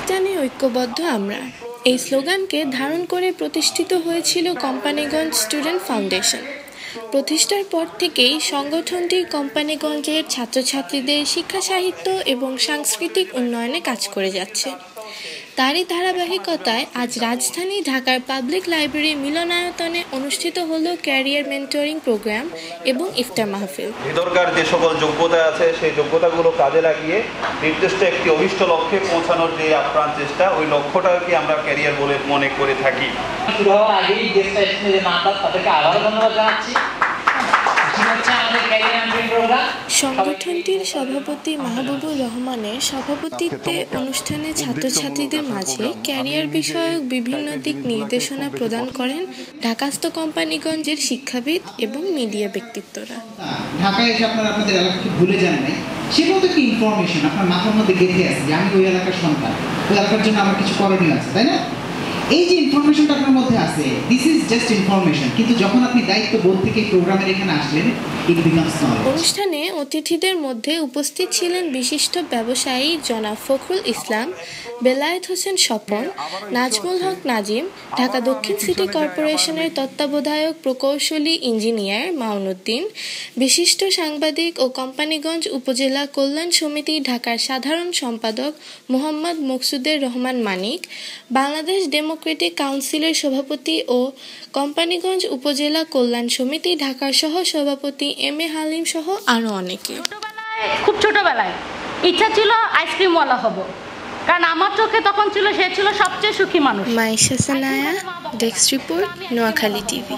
রাজধানী ঐক্যবদ্ধ আমরা এই স্লোগানকে ধারণ করে প্রতিষ্ঠিত হয়েছিল কোম্পানিগঞ্জ স্টুডেন্ট ফাউন্ডেশন। প্রতিষ্ঠার পর থেকেই সংগঠনটি কোম্পানিগঞ্জের ছাত্রছাত্রীদের শিক্ষা সাহিত্য এবং সাংস্কৃতিক উন্নয়নে কাজ করে যাচ্ছে। তারই ধারাবাহিকতায় আজ রাজধানী ঢাকার পাবলিক লাইব্রেরি মিলনায়তনে অনুষ্ঠিত হলো ক্যারিয়ার মেন্টরিং প্রোগ্রাম এবং ইফতার মাহফিল। ভিতরকার যে সকল যোগ্যতা আছে সেই যোগ্যতাগুলো কাজে লাগিয়ে নির্দিষ্ট একটি অভিষ্ট লক্ষ্যে পৌঁছানোর যে আপ্রাণ চেষ্টা, ওই লক্ষ্যটাকে আমরা ক্যারিয়ার বলে মনে করে থাকি। শুরু হওয়ার আগেই তাদেরকে আবারও ধন্যবাদ জানাচ্ছি। সংগঠনটির সভাপতি মাহবুবুর রহমানের সভাপতিত্বে অনুষ্ঠানে ছাত্রছাত্রীদের মাঝে ক্যারিয়ার বিষয়ক বিভিন্ন দিক নির্দেশনা প্রদান করেন ঢাকাস্থ কোম্পানিগঞ্জের শিক্ষাবিদ এবং মিডিয়া ব্যক্তিত্বরা। ঢাকায় এসে আপনারা আপনাদের এলাকাকে ভুলে যান নাই, সেটাও তো একটি ইনফরমেশন আপনার মাথার মধ্যে গেঁথে আছে যে আমি ওই এলাকার সন্তান, ওই এলাকার জন্য আমার কিছু করণীয় আছে, তাই না? এই যে ইনফরমেশনটা আপনার মধ্যে আছে, দিস ইজ জাস্ট ইনফরমেশন, কিন্তু যখন আপনি দায়িত্ববোধ থেকে প্রোগ্রামের এখানে আসলেন, ইট বিকামস নলেজ। অনুষ্ঠানে অতিথিদের মধ্যে উপস্থিত ছিলেন বিশিষ্ট ব্যবসায়ী জনাব ফখরুল ইসলাম, বেলায়েত হোসেন স্বপন, নাজমুল হক নাজিম, ঢাকা দক্ষিণ সিটি কর্পোরেশনের তত্ত্বাবধায়ক প্রকৌশলী ইঞ্জিনিয়ার মাউনুদ্দিন, বিশিষ্ট সাংবাদিক ও কোম্পানিগঞ্জ উপজেলা কল্যাণ সমিতি ঢাকার সাধারণ সম্পাদক মোহাম্মদ মকসুদের রহমান মানিক, বাংলাদেশ ডেমোক্রেটিক কাউন্সিলের সভাপতি ও কোম্পানিগঞ্জ উপজেলা কল্যাণ সমিতি ঢাকার সহ সভাপতি এম এ হালিম সহ আরো অনেকে। খুব ছোটবেলায় ইচ্ছা ছিল আইসক্রিমওয়ালা হব, কারণ আমার চোখে তখন ছিল সে ছিল সবচেয়ে সুখী মানুষ। Maisha Sanaya, desk report, Noakhali TV.